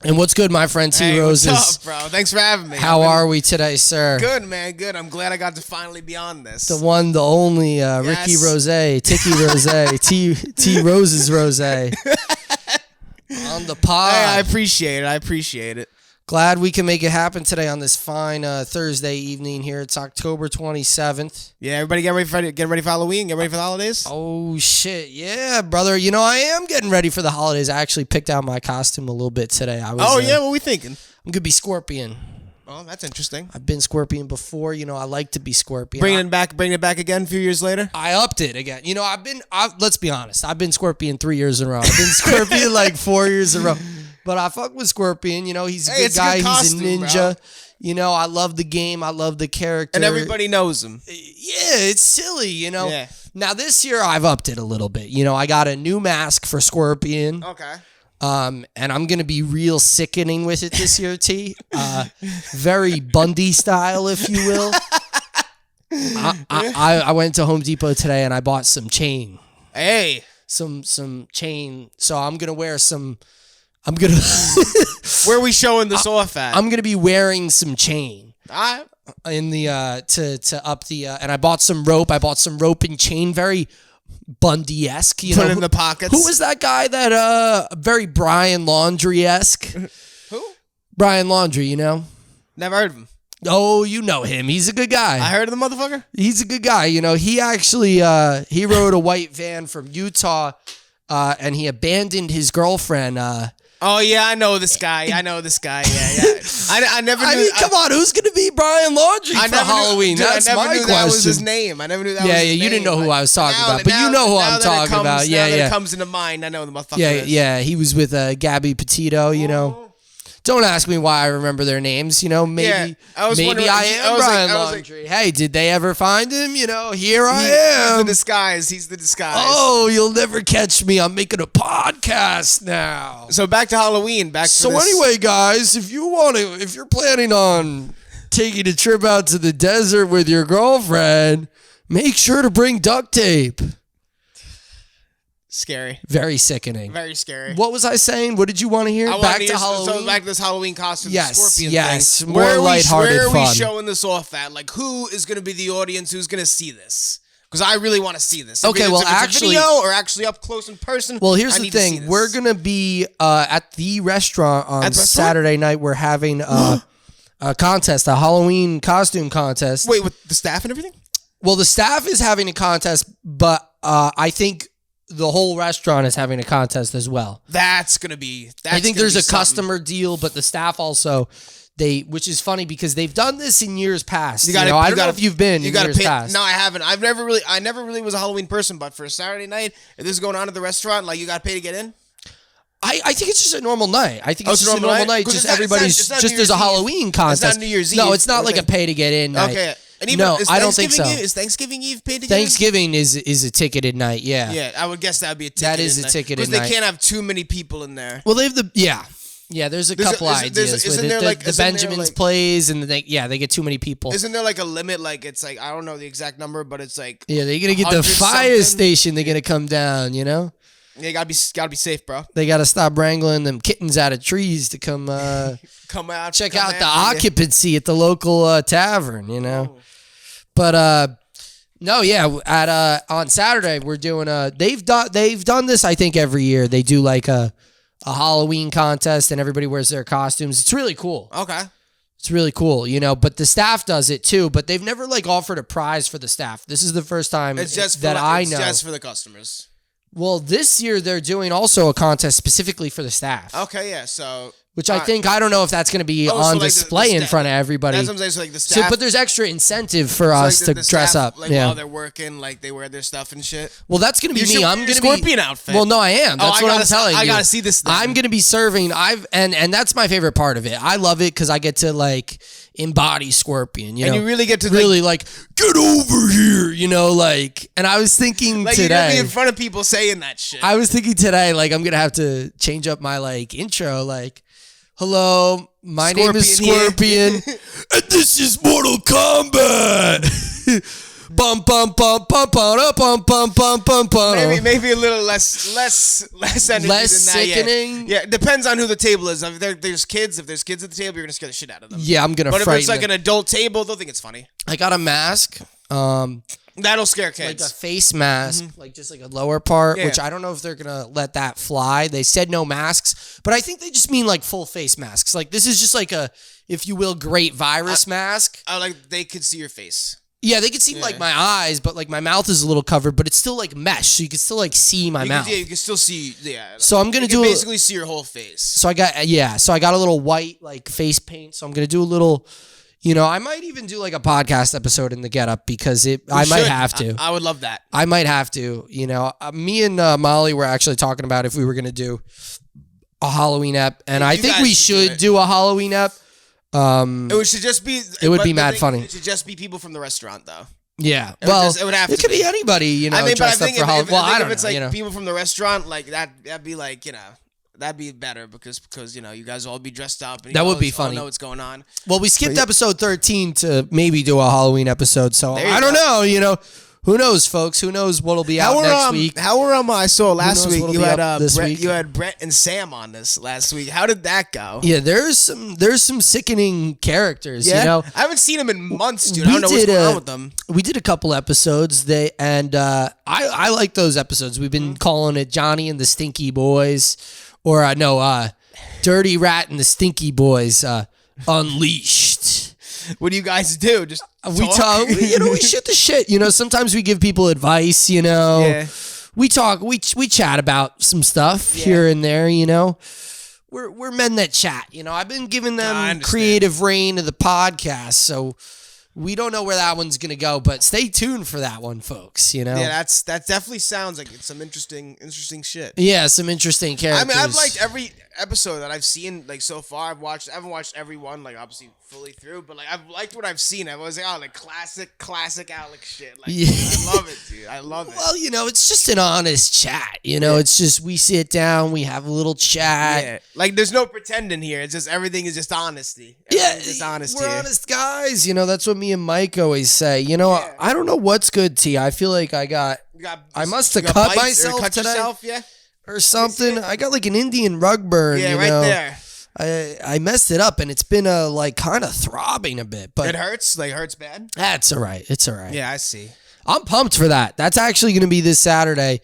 And what's good, my friend T. Roses? What's up, bro? Thanks for having me. How are we today, sir? Good, man. Good. I'm glad I got to finally be on this. The one, the only, Ricky Rose, Tiki Rose, T. Roses Rose. On the pod. Hey, I appreciate it. I appreciate it. Glad we can make it happen today on this fine Thursday evening here. It's October 27th. Yeah, everybody get ready for Halloween. Get ready for the holidays. Oh, shit. Yeah, brother. You know, I am getting ready for the holidays. I actually picked out my costume a little bit today. Yeah? What are we thinking? I'm going to be Scorpion. Oh, that's interesting. I've been Scorpion before. You know, I like to be Scorpion. Bringing it back again a few years later? I upped it again. You know, let's be honest. I've been Scorpion 3 years in a row. I've been Scorpion like 4 years in a row. But I fuck with Scorpion. You know, he's a good guy. He's a ninja. Bro. You know, I love the game. I love the character. And everybody knows him. Yeah, it's silly, you know. Yeah. Now, this year, I've upped it a little bit. You know, I got a new mask for Scorpion. Okay. And I'm going to be real sickening with it this year, T. Very Bundy style, if you will. I went to Home Depot today and I bought some chain. Hey. Some chain. So I'm going to wear some... Where are we showing this off at? I'm going to be wearing some chain. All right. In the, to up the... and I bought some rope. I bought some rope and chain. Very... Bundy-esque, you know. Put it in the pockets. Who was that guy that very Brian Laundrie-esque? Who? Brian Laundrie, you know? Never heard of him. Oh, you know him. He's a good guy. I heard of the motherfucker. He's a good guy. You know, he actually he rode a white van from Utah and he abandoned his girlfriend. Oh yeah, I know this guy. Yeah. I never knew. I mean, come on, who's gonna be Brian Laundrie for Halloween? That's my question. That was his name. I never knew that was his name. Yeah, you didn't know who I was talking about, but you know who I'm talking about. Yeah, Now that it comes into mind, I know the motherfucker. Yeah. He was with Gabby Petito. You know. Don't ask me why I remember their names. You know, maybe I am Brian Laundrie. Hey, did they ever find him? You know, here I am. He's the disguise. Oh, you'll never catch me. I'm making a podcast now. So back to Halloween. Anyway, guys, if you're planning on taking a trip out to the desert with your girlfriend, make sure to bring duct tape. Scary. Very sickening. Very scary. What was I saying? What did you want to hear? Back to Halloween. So back to this Halloween costume, Scorpion thing. More lighthearted fun. Where are we showing this off at? Like, who is going to be the audience? Who's going to see this? Because I really want to see this. Okay, well, actually, video or actually up close in person. Well, here's the thing: we're going to be at the restaurant on Saturday night. We're having a contest, a Halloween costume contest. Wait, with the staff and everything? Well, the staff is having a contest, but I think the whole restaurant is having a contest as well. That's going to be... I think there's a customer deal, but the staff also... which is funny because they've done this in years past. I don't know if you've been in years past. No, I haven't. I never really was a Halloween person, but for a Saturday night, if this is going on at the restaurant, like you got to pay to get in? I think it's just a normal night. I think it's just a normal night. Just everybody's just there's a Halloween contest. It's not New Year's Eve. No, it's not like a pay to get in night. Okay. No, I don't think so. Is Thanksgiving Eve paid to get in? Thanksgiving is a ticketed night, yeah. Yeah, I would guess that would be a ticketed night. That is a ticketed night. Because they can't have too many people in there. Well, they have Yeah, there's a couple ideas. The Benjamins plays, and they get too many people. Isn't there like a limit? Like it's like I don't know the exact number, but it's like they're gonna get the fire station. They're gonna come down. You know. Yeah, gotta be safe, bro. They gotta stop wrangling them kittens out of trees to come check out the occupancy at the local tavern. You know. But no, yeah. On Saturday we're doing they've done this I think every year. They do like a Halloween contest and everybody wears their costumes. It's really cool. Okay. It's really cool, you know, but the staff does it too, but they've never like offered a prize for the staff. This is the first time I know. It's just for the customers. Well, this year they're doing also a contest specifically for the staff. Okay, yeah, so... Which I don't know if that's going to be on display in front of everybody. That's what I'm saying, so like the staff... but there's extra incentive for us to dress staff, up. Like while they're working, like they wear their stuff and shit. Well, that's going to be me. I'm going to be... Scorpion outfit. Well, no, I am. That's what I'm telling you. I got to see this thing. I'm going to be serving... And that's my favorite part of it. I love it because I get to like embody Scorpion, you know? And you really get to... Really like, get over here, you know, like... And I was thinking like today... Like you're going to be in front of people saying that shit. I was thinking today, like, I'm going to have to change up my like intro, like... Hello, my name is Scorpion, and this is Mortal Kombat. bum bum bum bum bum bum bum bum bum bum. Maybe a little less energy less than that. sickening. Yeah, it depends on who the table is. If there's kids at the table, you're gonna scare the shit out of them. Yeah, I'm gonna. But if it's like them. an adult table, they'll think it's funny. I got a mask. That'll scare kids. Like a face mask, like just like a lower part, which I don't know if they're gonna let that fly. They said no masks, but I think they just mean like full face masks. Like this is just like a, if you will, great virus mask. Like they could see your face. Yeah, they could see like my eyes, but like my mouth is a little covered, but it's still like mesh, so you can still like see my mouth. Yeah, you can still see. Yeah. So I'm gonna basically see your whole face. So I got a little white like face paint. So I'm gonna do a little. I might even do like a podcast episode in the getup because I might have to. I would love that. I might have to. Me and Molly were actually talking about if we were going to do a Halloween ep, and I think we should do a Halloween ep. It should just be. It would be mad funny. It should just be people from the restaurant, though. Yeah, it would have. It could be anybody. Dressed up for Halloween. Well, I don't know. If it's like people from the restaurant, like that'd be like That'd be better because you guys will all be dressed up. And that would be funny. Know what's going on. Well, we skipped episode 13 to maybe do a Halloween episode, so I don't know. Who knows, folks? Who knows what'll be out next week? How were I saw last week you had Brett and Sam on this last week. How did that go? Yeah, there's some sickening characters. I haven't seen them in months, dude. I don't know what's going on with them. We did a couple episodes. I like those episodes. We've been calling it Johnny and the Stinky Boys. Or Dirty Rat and the Stinky Boys Unleashed. What do you guys do? Just we talk. We shoot the shit. Sometimes we give people advice. Yeah. We talk. We chat about some stuff here and there. We're men that chat. I've been giving them creative reign of the podcast, so. We don't know where that one's gonna go, but stay tuned for that one, folks. Yeah, that definitely sounds like it's some interesting shit. Yeah, some interesting characters. I mean, I've liked every episode that I've seen like so far. I haven't watched every one like obviously fully through, but like I've liked what I've seen. I was like, classic Alex shit. Like, I love it, dude. I love it. Well, it's just an honest chat. It's just we sit down, we have a little chat. Yeah, like there's no pretending here. It's just everything is just honesty. Just honesty. We're honest guys. That's what me and Mike always say. I don't know what's good, T. I feel like I must have cut myself today. Or something. I got like an Indian rug burn. Yeah, right there. I messed it up and it's been like kind of throbbing a bit, but it hurts. Like hurts bad. That's all right. It's all right. Yeah, I see. I'm pumped for that. That's actually going to be this Saturday.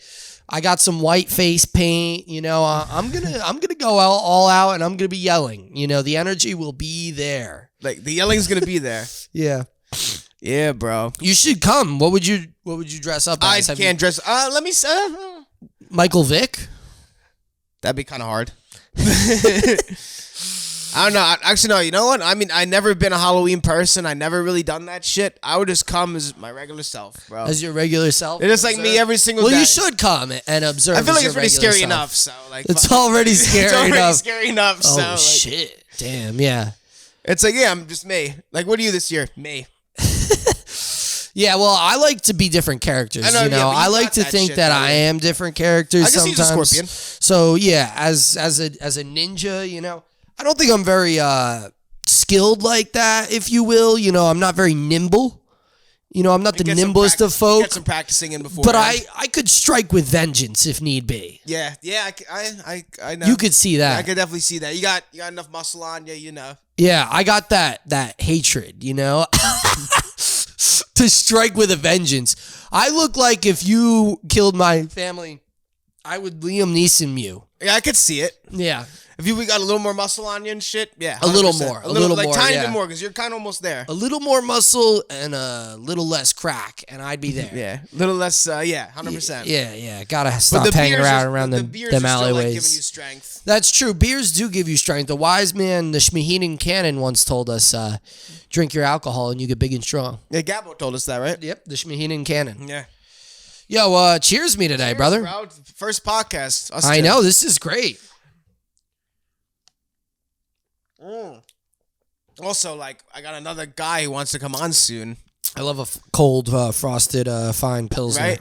I got some white face paint. I'm gonna go all out and I'm gonna be yelling. The energy will be there. Like the yelling's gonna be there. Yeah. Yeah, bro. You should come. What would you dress up as? I can't dress. Let me. Michael Vick. That'd be kind of hard. I don't know. Actually, no. You know what? I mean, I never been a Halloween person. I never really done that shit. I would just come as my regular self, bro. As your regular self? It's just like me every single day. Well, you should come and observe. I feel like it's pretty scary enough. So like, it's already scary enough. Scary enough. Oh so, like, shit! Damn. Yeah. It's like I'm just me. Like, what are you this year? Me. Yeah, well, I like to be different characters. I know, I like to think that I am different characters. I guess sometimes. He's a scorpion. So yeah, as a ninja, I don't think I'm very skilled like that, if you will. I'm not very nimble. I'm not the nimblest of folk. Get some practicing in before. But I could strike with vengeance if need be. Yeah, I know. You could see that. Yeah, I could definitely see that. You got enough muscle on you, Yeah, I got that hatred, to strike with a vengeance. I look like if you killed my family, I would Liam Neeson you. Yeah, I could see it. Yeah. If you got a little more muscle on you and shit, yeah. 100%. A little more. A little more, tiny yeah. bit more, because you're kind of almost there. A little more muscle and a little less crack, and I'd be there. Yeah. A little less, 100%. Yeah. Gotta stop hanging around them alleyways. Still, like, giving you strength. That's true. Beers do give you strength. The wise man, the Shmahinin Cannon, once told us, drink your alcohol and you get big and strong. Yeah, Gabo told us that, right? Yep, the Shmahinin Cannon. Yeah. Yo, cheers me today, brother. Bro. First podcast. I know, this is great. Also, like, I got another guy who wants to come on soon. I love a cold, frosted, fine Pilsner. Right?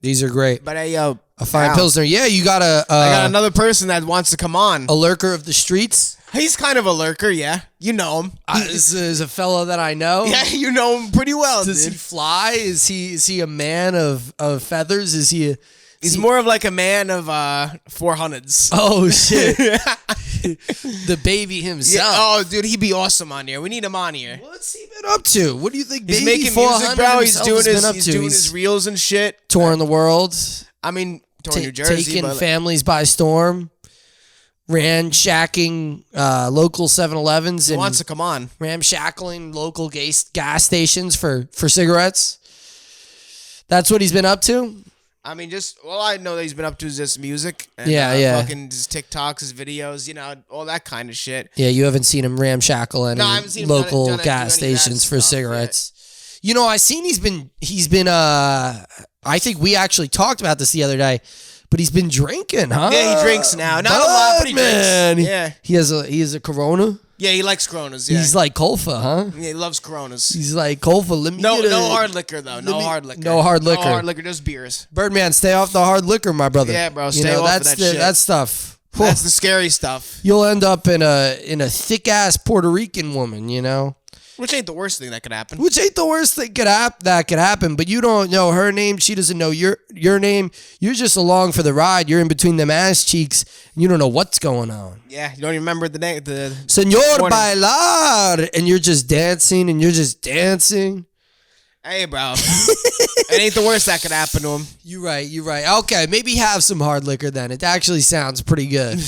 These are great. But a fine Pilsner. Yeah, you got I got another person that wants to come on. A lurker of the streets. He's kind of a lurker, yeah. You know him. This is a fellow that I know. Yeah, you know him pretty well. Does he fly? Is he a man of feathers? He's more of like a man of 400s. Oh shit. The baby himself. Yeah. Oh, dude, he'd be awesome on here. We need him on here. What's he been up to? What do you think? He's Baby making music, bro. He's doing his reels and shit. Touring the world. I mean, touring New Jersey, taking families by storm. Ranshacking local 7-Elevens and wants to come on. Ramshackling local gas stations for cigarettes. That's what he's been up to. I mean, all I know that he's been up to is just music. And, fucking his TikToks, his videos, all that kind of shit. Yeah, you haven't seen him ramshackle any local gas stations for stuff, cigarettes. Yeah. I seen he's been I think we actually talked about this the other day. But he's been drinking, huh? Yeah, he drinks now. Not a lot, but he drinks. Yeah. He has a Corona. Yeah, he likes Coronas. Yeah. He's like Kolfa, huh? Yeah, he loves Coronas. He's like Kolfa. No hard liquor though. No hard liquor. No hard liquor. No hard liquor. Just beers. Birdman, stay off the hard liquor, my brother. Yeah, bro. Stay off of that shit. That stuff. That's the scary stuff. You'll end up in a thick ass Puerto Rican woman, Which ain't the worst thing that could happen. That could happen, but you don't know her name. She doesn't know your name. You're just along for the ride. You're in between them ass cheeks. And you don't know what's going on. Yeah, you don't even remember the name. Señor Bailar. And you're just dancing and you're just dancing. Hey, bro. It ain't the worst that could happen to him. You're right. Okay, maybe have some hard liquor then. It actually sounds pretty good.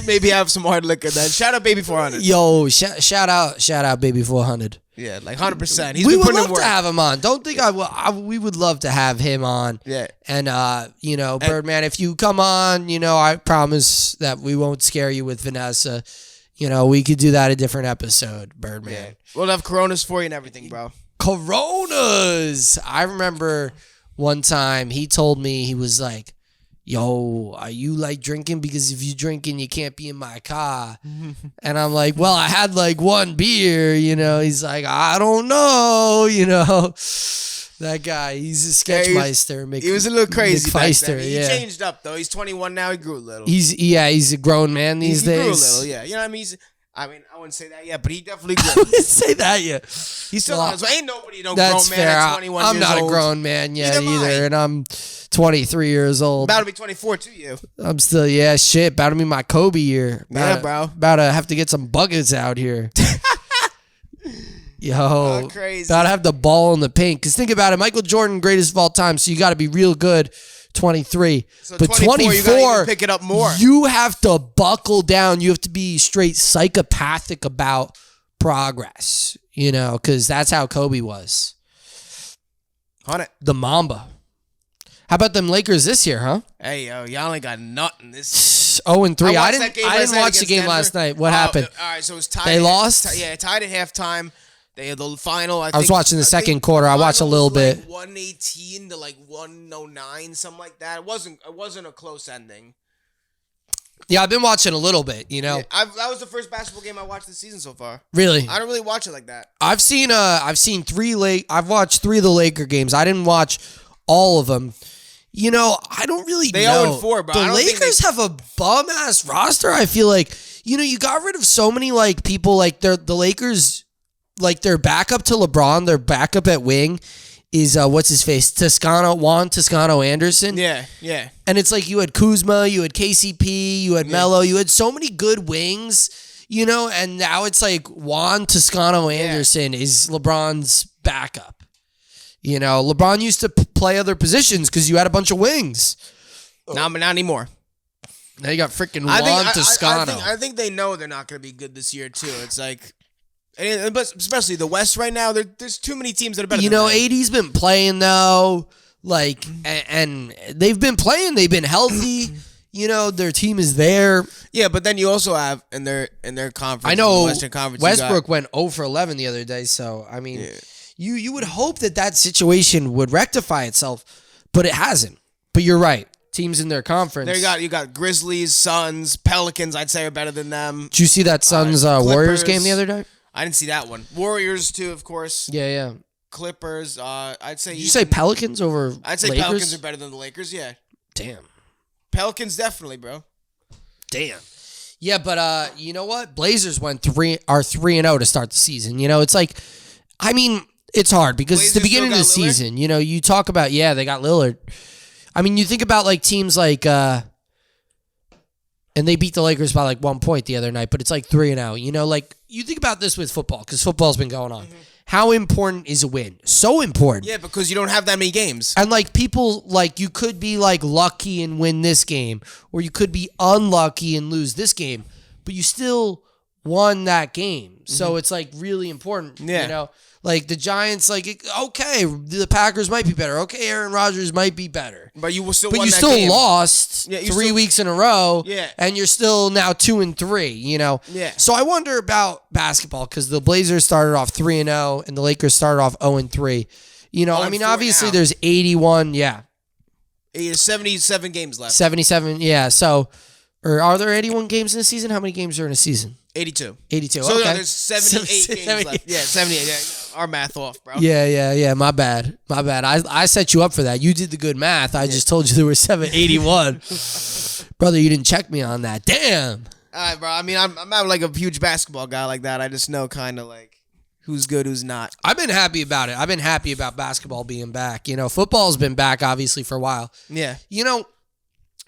Maybe have some hard liquor then. Shout out Baby 400. Yo, shout out Baby 400. Yeah, like 100%. We would love to have him on. Don't think we would love to have him on. Yeah. And Birdman, if you come on, I promise that we won't scare you with Vanessa. We could do that a different episode, Birdman. Yeah. We'll have Coronas for you and everything, bro. Coronas. I remember one time he told me, he was like, yo, are you like drinking? Because if you drinking, you can't be in my car. And I'm like, well, I had like one beer, He's like, I don't know, That guy, he's a sketchmeister. He was a little crazy back then. He yeah. changed up though. He's 21 now. He grew a little. He's a grown man these days. He grew a little, yeah. You know what I mean? I wouldn't say that yet, but he definitely grew. I wouldn't say that yet. He's still on his way. Ain't nobody grown that's man fair. at 21 years old. I'm not a grown man yet either, and I'm 23 years old. About to be 24 to you. I'm still, about to be my Kobe year. Bro. About to have to get some buckets out here. Yo, crazy. About to have the ball in the paint. Because think about it, Michael Jordan, greatest of all time, so you got to be real good. 23, so but 24, you gotta pick it up more. You have to buckle down. You have to be straight psychopathic about progress, because that's how Kobe was. On it. The Mamba. How about them Lakers this year, huh? Hey, yo, y'all ain't got nothing this 0-3. I didn't watch the game Denver. last night. What happened? All right, so it was tied. They lost? Tied at halftime. They had the final. I was watching the second quarter. I watched a little bit. 118 to 109, something like that. It wasn't a close ending. Yeah, I've been watching a little bit. Yeah, that was the first basketball game I watched this season so far. Really? I don't really watch it like that. I've watched 3 of the Laker games. I didn't watch all of them. I don't really know. They 0-4, bro. The Lakers have a bum ass roster. I feel like you got rid of so many people. Like the Lakers. Like their backup to LeBron, their backup at wing is what's his face? Juan Toscano Anderson. Yeah. And it's like you had Kuzma, you had KCP, you had Melo, you had so many good wings, and now it's like Juan Toscano Anderson is LeBron's backup. LeBron used to play other positions because you had a bunch of wings. Not anymore. Now you got freaking Juan Toscano. I think they know they're not going to be good this year too. It's like. But especially the West right now, there's too many teams that are better than them. AD's been playing though, and they've been playing. They've been healthy. Their team is there. Yeah, but then you also have in their conference. I know the Western Conference. Westbrook went 0 for 11 the other day. So I mean, you would hope that situation would rectify itself, but it hasn't. But you're right. Teams in their conference. There you got Grizzlies, Suns, Pelicans. I'd say are better than them. Did you see that Suns Warriors game the other day? I didn't see that one. Warriors too, of course. Yeah. Clippers. I'd say. Did you say Pelicans over? I'd say Lakers? Pelicans are better than the Lakers. Yeah. Damn. Pelicans definitely, bro. Damn. Yeah, but you know what? Blazers are 3-0 to start the season. You know, it's like, I mean, it's hard because Blazers it's the beginning of the season. You know, you talk about, they got Lillard. I mean, you think about like teams like, and they beat the Lakers by like 1 point the other night, but it's like 3-0. You know, like you think about this with football because football's been going on. Mm-hmm. How important is a win? So important. Yeah, because you don't have that many games. And like people, like you could be like lucky and win this game, or you could be unlucky and lose this game, but you still won that game. So it's like really important. Yeah. You know, like the Giants, like, okay, the Packers might be better. Okay, Aaron Rodgers might be better. But you still lost 3 weeks in a row. Yeah. And you're still now 2-3, you know? Yeah. So I wonder about basketball because the Blazers started off 3-0 and the Lakers started off 0-3. You know, I mean, obviously there's 81, 77 games left. 77, yeah. So, or are there 81 games in a season? How many games are in a season? 82. 82, so okay. No, there's 78 games left. Yeah, 78. Yeah, our math off, bro. Yeah. My bad. I set you up for that. You did the good math. I just told you there were 781. Brother, you didn't check me on that. Damn. All right, bro. I mean, I'm not like a huge basketball guy like that. I just know kind of like who's good, who's not. I've been happy about it. I've been happy about basketball being back. You know, football's been back, obviously, for a while. Yeah. You know,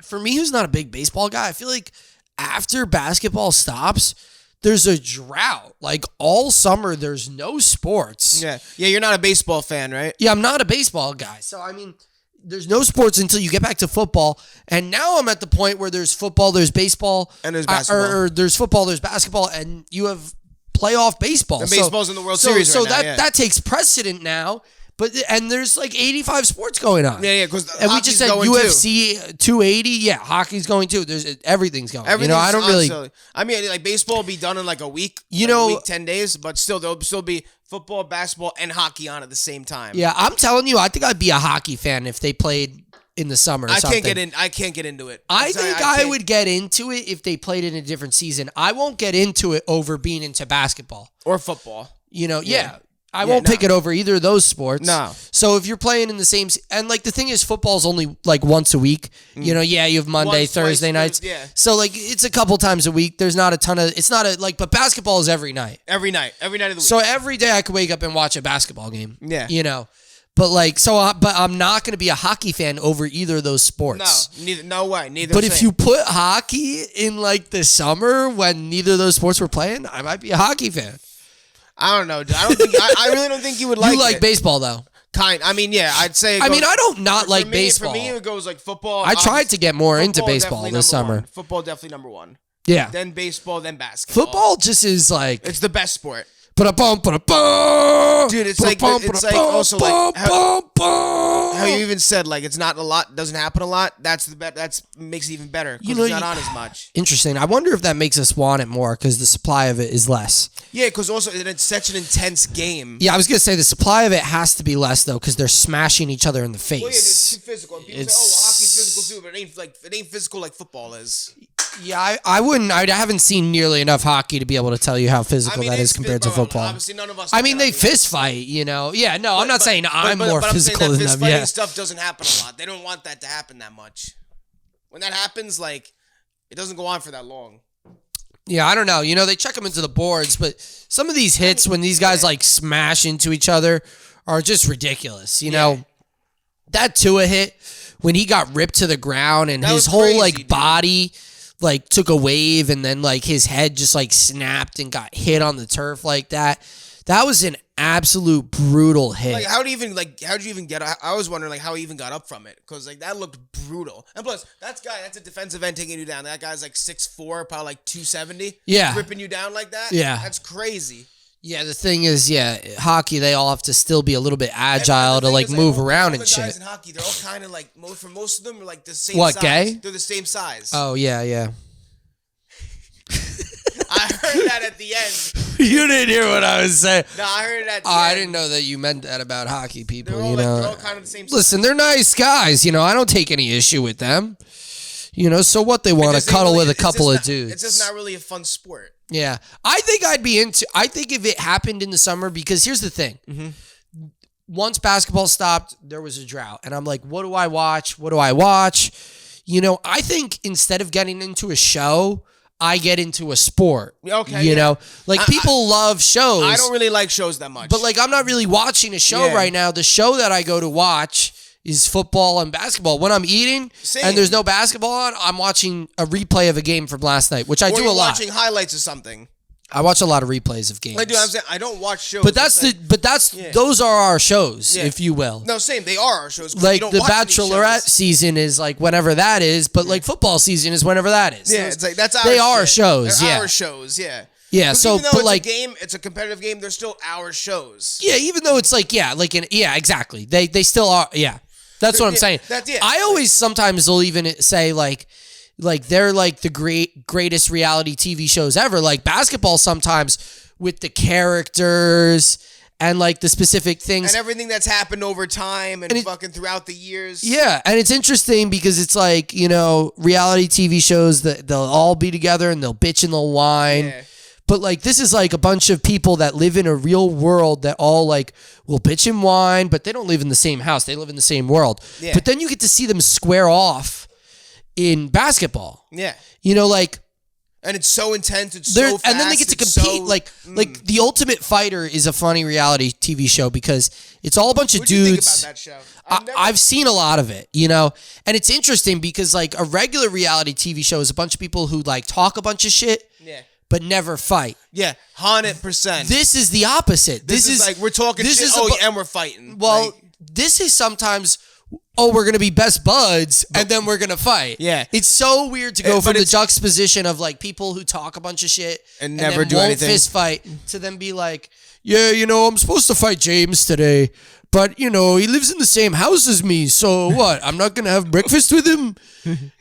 for me, who's not a big baseball guy, I feel like after basketball stops, there's a drought. Like all summer, there's no sports. Yeah, you're not a baseball fan, right? Yeah, I'm not a baseball guy. So, I mean, there's no sports until you get back to football. And now I'm at the point where there's football, there's baseball. And there's basketball. Or there's football, there's basketball, and you have playoff baseball. And baseball's in the World Series right now. So that takes precedent now. And there's like 85 sports going on. Yeah, because and we just said UFC 280. Yeah, hockey's going too. Everything's going. You know, I don't really. I mean, like baseball will be done in like a week. 10 days, but still there'll still be football, basketball, and hockey on at the same time. Yeah, I'm telling you, I think I'd be a hockey fan if they played in the summer. I can't get into it. I think I would get into it if they played in a different season. I won't get into it over being into basketball or football. You know, I won't pick it over either of those sports. No. So if you're playing in the same... And, like, the thing is, football's only, like, once a week. You know, you have Monday, Thursday nights. Yeah. So, like, it's a couple times a week. There's not a ton of... It's not a... Like, but basketball is every night. Every night of the week. So every day I could wake up and watch a basketball game. Yeah. You know? But, like, but I'm not going to be a hockey fan over either of those sports. No way. Neither. But if you put hockey in, like, the summer when neither of those sports were playing, I might be a hockey fan. I don't know. I really don't think you would like it. You like baseball, though. I mean, yeah, I'd say... I don't like baseball. For me, it goes like football. I tried to get more into baseball this summer. Football definitely number one. Yeah. Then baseball, then basketball. Football just is like... It's the best sport. Dude, it's like also like how you even said like it's not a lot, doesn't happen a lot. That's makes it even better because it's not on as much. Interesting. I wonder if that makes us want it more because the supply of it is less. Yeah, because also it's such an intense game. Yeah, I was gonna say the supply of it has to be less though because they're smashing each other in the face. Well, yeah, it's too physical. And people say, hockey's physical too, but it ain't physical like football is. Yeah, I wouldn't. I haven't seen nearly enough hockey to be able to tell you how physical that is compared to football. Obviously, none of us. I mean, they fist fight, you know. Yeah, no, I'm not saying I'm more physical than them. Fist fighting stuff doesn't happen a lot. They don't want that to happen that much. When that happens, like, it doesn't go on for that long. Yeah, I don't know. You know, they check them into the boards, but some of these hits when these guys like smash into each other are just ridiculous. You know, that Tua hit when he got ripped to the ground and his whole crazy, body like took a wave and then like his head just like snapped and got hit on the turf like that. That was an absolute brutal hit. Like how'd you even get I was wondering like how he even got up from it because like that looked brutal. And plus that's a defensive end taking you down. That guy's like 6'4", probably like 270. Yeah. Ripping you down like that. Yeah. That's crazy. Yeah, the thing is, hockey, they all have to still be a little bit agile to like move around and shit. Guys in hockey, they're all kind of like for most of them are like the same size. What, gay? They're the same size. Oh, yeah. I heard that at the end. You didn't hear what I was saying. No, I heard it at the end. I didn't know that you meant that about hockey people, they're all know. They're all kind of the same size. Listen, they're nice guys, I don't take any issue with them. So what, they want to cuddle with a couple of dudes. It's just not really a fun sport. Yeah. I think if it happened in the summer, because here's the thing. Mm-hmm. Once basketball stopped, there was a drought. And I'm like, what do I watch? I think instead of getting into a show, I get into a sport. Okay, you know, like people love shows. I don't really like shows that much. But like I'm not really watching a show right now. The show that I go to watch is football and basketball. When I'm eating and there's no basketball on, I'm watching a replay of a game from last night, which I do a lot. Watching highlights of something. I watch a lot of replays of games. Like, dude, I'm saying I don't watch shows. But those are our shows, if you will. No, same. They are our shows. Like the Bachelorette season is like whenever that is, but like football season is whenever that is. Yeah, it's like that's our They are shows. They're yeah, our shows. Yeah. Yeah. So, even though but it's like a game, it's a competitive game. They're still our shows. Yeah, even though it's like exactly. They still are. Yeah, that's what I'm saying. That's it. I always sometimes will even say like they're like the greatest reality TV shows ever. Like basketball sometimes with the characters and like the specific things and everything that's happened over time and fucking throughout the years. Yeah, and it's interesting because it's like, you know, reality TV shows that they'll all be together and they'll bitch and they'll whine. Yeah. But like this is like a bunch of people that live in a real world that all like will bitch and whine, but they don't live in the same house. They live in the same world. Yeah. But then you get to see them square off in basketball. Yeah. You know, like, and it's so intense. It's so fast. And then they get to compete. Like The Ultimate Fighter is a funny reality TV show because it's all a bunch of dudes. What do you think about that show? I've seen a lot of it, you know, and it's interesting because like a regular reality TV show is a bunch of people who like talk a bunch of shit. Yeah. But never fight. Yeah, 100%. This is the opposite. This is like we're talking shit. And we're fighting. Well, this is sometimes. Oh, we're gonna be best buds, and then we're gonna fight. Yeah, it's so weird to go from the juxtaposition of like people who talk a bunch of shit and never do anything, fist fight, to then be like, yeah, you know, I'm supposed to fight James today, but you know, he lives in the same house as me, so what? I'm not gonna have breakfast with him,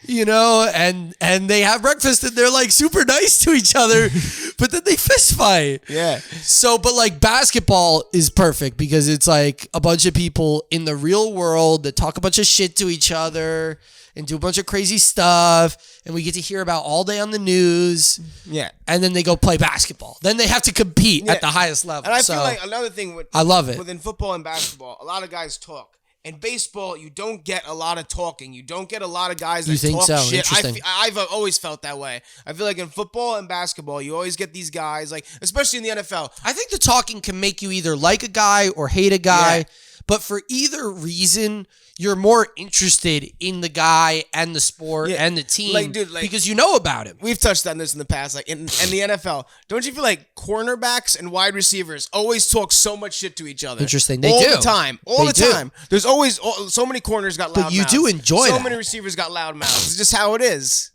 you know, and they have breakfast and they're like super nice to each other, but then they fist fight. Yeah. So, but like basketball is perfect because it's like a bunch of people in the real world that talk a bunch of shit to each other and do a bunch of crazy stuff, and we get to hear about all day on the news. Yeah. And then they go play basketball. Then they have to compete at the highest level. And I feel like another thing I love it. Within football and basketball, a lot of guys talk. In baseball, you don't get a lot of talking. You don't get a lot of guys that talk shit. Interesting. I've always felt that way. I feel like in football and basketball, you always get these guys, like especially in the NFL. I think the talking can make you either like a guy or hate a guy. Yeah. But for either reason, you're more interested in the guy and the sport and the team because you know about him. We've touched on this in the past. Like in the NFL, don't you feel like cornerbacks and wide receivers always talk so much shit to each other? Interesting. They do. All the time. All the time. There's always so many corners got loud mouths. But you do enjoy so many receivers got loud mouths. It's just how it is.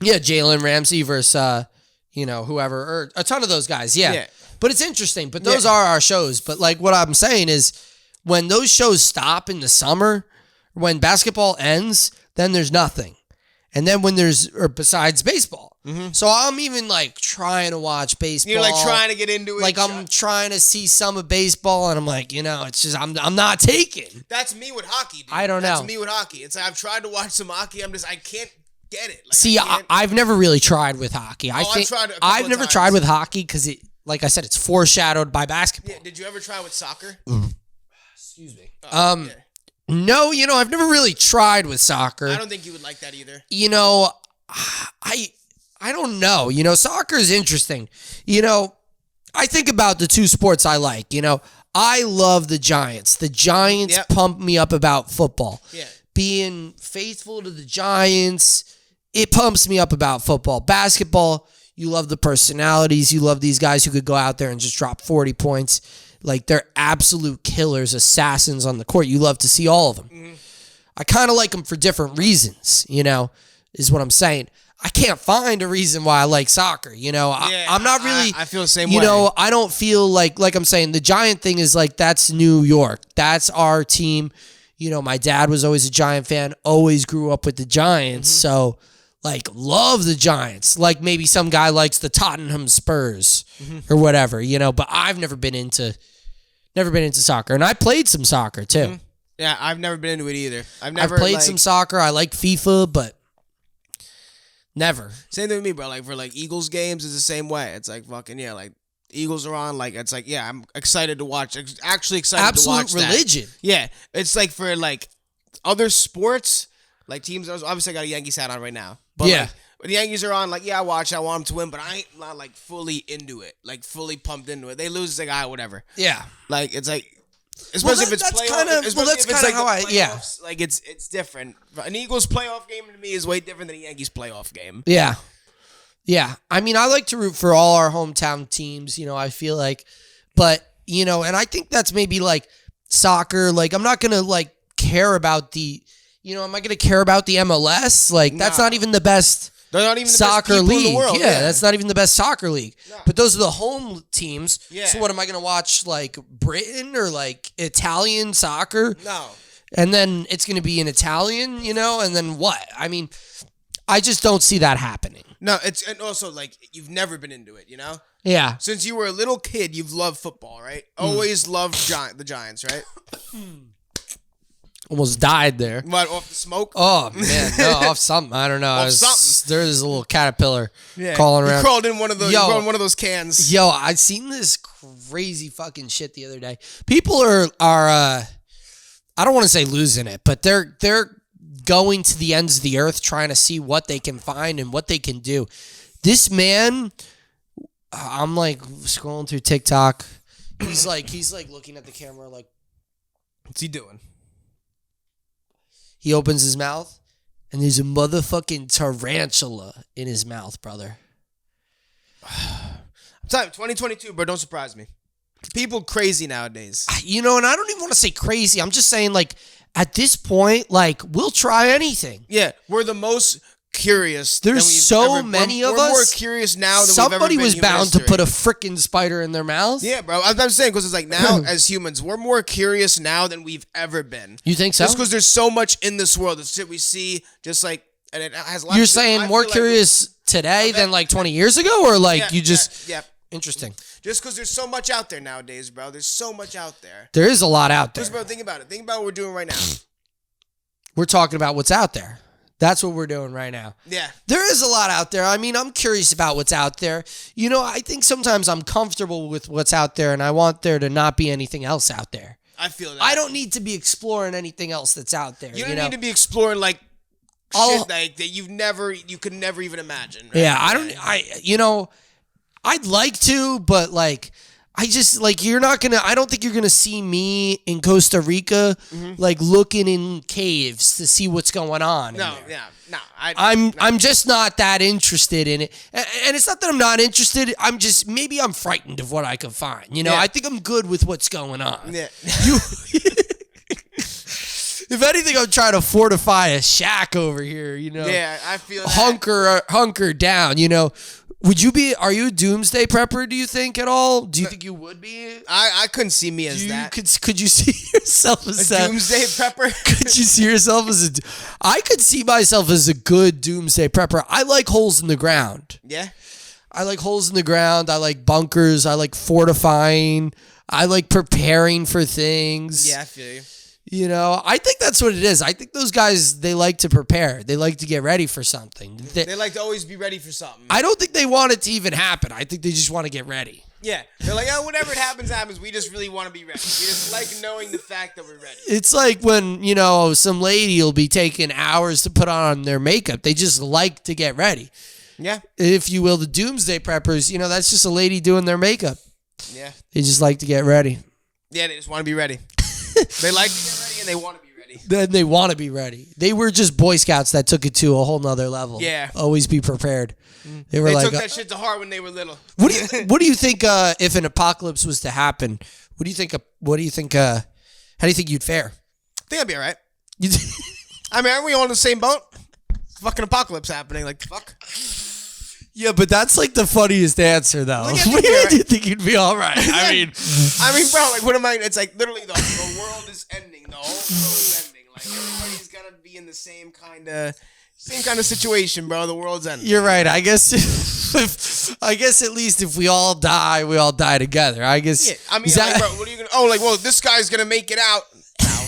Yeah, Jalen Ramsey versus, you know, whoever. Or a ton of those guys, yeah. But it's interesting. But those are our shows. But like what I'm saying is when those shows stop in the summer, when basketball ends, then there's nothing. And then when besides baseball. Mm-hmm. So I'm even like trying to watch baseball. You're like trying to get into it. Like I'm trying to see some of baseball and I'm like, you know, it's just, I'm not taking. That's me with hockey, dude. I don't know. That's me with hockey. It's like I've tried to watch some hockey. I can't get it. Like, see, I've never really tried with hockey. I've never tried with hockey because it, like I said, it's foreshadowed by basketball. Yeah, did you ever try with soccer? Excuse me. No, you know, I've never really tried with soccer. I don't think you would like that either. You know, I don't know. You know, soccer is interesting. You know, I think about the two sports I like. You know, I love the Giants. The Giants pump me up about football. Yeah. Being faithful to the Giants, it pumps me up about football. Basketball, you love the personalities. You love these guys who could go out there and just drop 40 points. Like, they're absolute killers, assassins on the court. You love to see all of them. Mm-hmm. I kind of like them for different reasons, you know, is what I'm saying. I can't find a reason why I like soccer, you know. I'm not really... I feel the same way. You know, I don't feel like I'm saying, the Giant thing is like, that's New York. That's our team. You know, my dad was always a Giant fan, always grew up with the Giants, so... Like, love the Giants. Like, maybe some guy likes the Tottenham Spurs or whatever, you know. But I've never been into soccer. And I played some soccer, too. Mm-hmm. Yeah, I've never been into it either. I've played some soccer. I like FIFA, but never. Same thing with me, bro. Like, for, like, Eagles games, it's the same way. It's like, fucking, yeah, like, Eagles are on. Like, it's like, yeah, I'm excited to watch. Actually excited to watch that. Absolute religion. Yeah. It's like for, like, other sports... Like teams, obviously I got a Yankees hat on right now. But when the Yankees are on, like, yeah, I watch. I want them to win, but I ain't not like fully into it, like fully pumped into it. They lose, it's like, whatever. Yeah. Like it's like, especially if it's playoff. That's kind of how Like it's different. An Eagles playoff game to me is way different than a Yankees playoff game. Yeah. Yeah. I mean, I like to root for all our hometown teams. I feel like, but and I think that's maybe like soccer. Like, I'm not gonna like care about the. Am I going to care about the MLS? Like, that's not even the best soccer league. In the world. Yeah, that's not even the best soccer league. No. But those are the home teams. Yeah. So what am I going to watch? Like Britain or like Italian soccer? No. And then it's going to be in Italian, and then what? I mean, I just don't see that happening. No, and also like you've never been into it, Yeah. Since you were a little kid, you've loved football, right? Always loved the Giants, right? Almost died there. What, off the smoke? Oh, man. No, off something. I don't know. There's a little caterpillar crawling around. He crawled in one of those cans. Yo, I seen this crazy fucking shit the other day. People are I don't want to say losing it, but they're going to the ends of the earth trying to see what they can find and what they can do. This man, I'm like scrolling through TikTok. He's like looking at the camera like, what's he doing? He opens his mouth, and there's a motherfucking tarantula in his mouth, brother. I'm telling you, 2022, bro, don't surprise me. People crazy nowadays. And I don't even want to say crazy. I'm just saying, like, at this point, like, we'll try anything. Yeah, we're the most curious. There's so many of us. We're more curious now than we've ever been. Somebody was bound to put a freaking spider in their mouth. Yeah, bro. I'm saying because it's like now as humans, we're more curious now than we've ever been. You think so? Just because there's so much in this world, the shit we see, just like, and it has. You're saying more curious today than like 20 years ago, or like you just? Yeah. Interesting. Just because there's so much out there nowadays, bro. There's so much out there. There is a lot out there. Just, bro, think about it. Think about what we're doing right now. We're talking about what's out there. That's what we're doing right now. Yeah. There is a lot out there. I mean, I'm curious about what's out there. I think sometimes I'm comfortable with what's out there, and I want there to not be anything else out there. I feel that. I don't need to be exploring anything else that's out there. You don't need to be exploring, like, shit like that you could never even imagine. Right? Yeah, I'd like to, but, like, I just, like, I don't think you're going to see me in Costa Rica, like, looking in caves to see what's going on. No. I'm just not that interested in it. And it's not that I'm not interested. Maybe I'm frightened of what I can find. I think I'm good with what's going on. Yeah. If anything, I'm trying to fortify a shack over here, Yeah, I feel that. Hunker down, Are you a doomsday prepper, do you think, at all? Do you think you would be? I couldn't see me as that. Could you see yourself as a doomsday prepper? Could you see yourself as I could see myself as a good doomsday prepper. I like holes in the ground. Yeah? I like holes in the ground. I like bunkers. I like fortifying. I like preparing for things. Yeah, I feel you. I think that's what it is. I think those guys, they like to prepare. They like to get ready for something. They like to always be ready for something. I don't think they want it to even happen. I think they just want to get ready. Yeah. They're like, whatever happens. We just really want to be ready. We just like knowing the fact that we're ready. It's like when, some lady will be taking hours to put on their makeup. They just like to get ready. Yeah. If you will, the doomsday preppers, that's just a lady doing their makeup. Yeah. They just like to get ready. Yeah, they just want to be ready. They like to get ready and they want to be ready. Then they want to be ready. They were just Boy Scouts that took it to a whole nother level. Yeah. Always be prepared. They took that shit to heart when they were little. What do you think if an apocalypse was to happen? How do you think you'd fare? I think I'd be all right. Aren't we all in the same boat? Fucking apocalypse happening. Like, fuck. Yeah, but that's like the funniest answer, though. What do you think you'd be all right? I mean, bro, like, what am I? It's like literally the world is ending. The whole world is ending. Like, everybody's gotta be in the same kind of situation, bro. The world's ending. You're right. I guess at least if we all die together. I guess. Yeah. Bro, what are you gonna? Oh, like, well, this guy's gonna make it out. Now,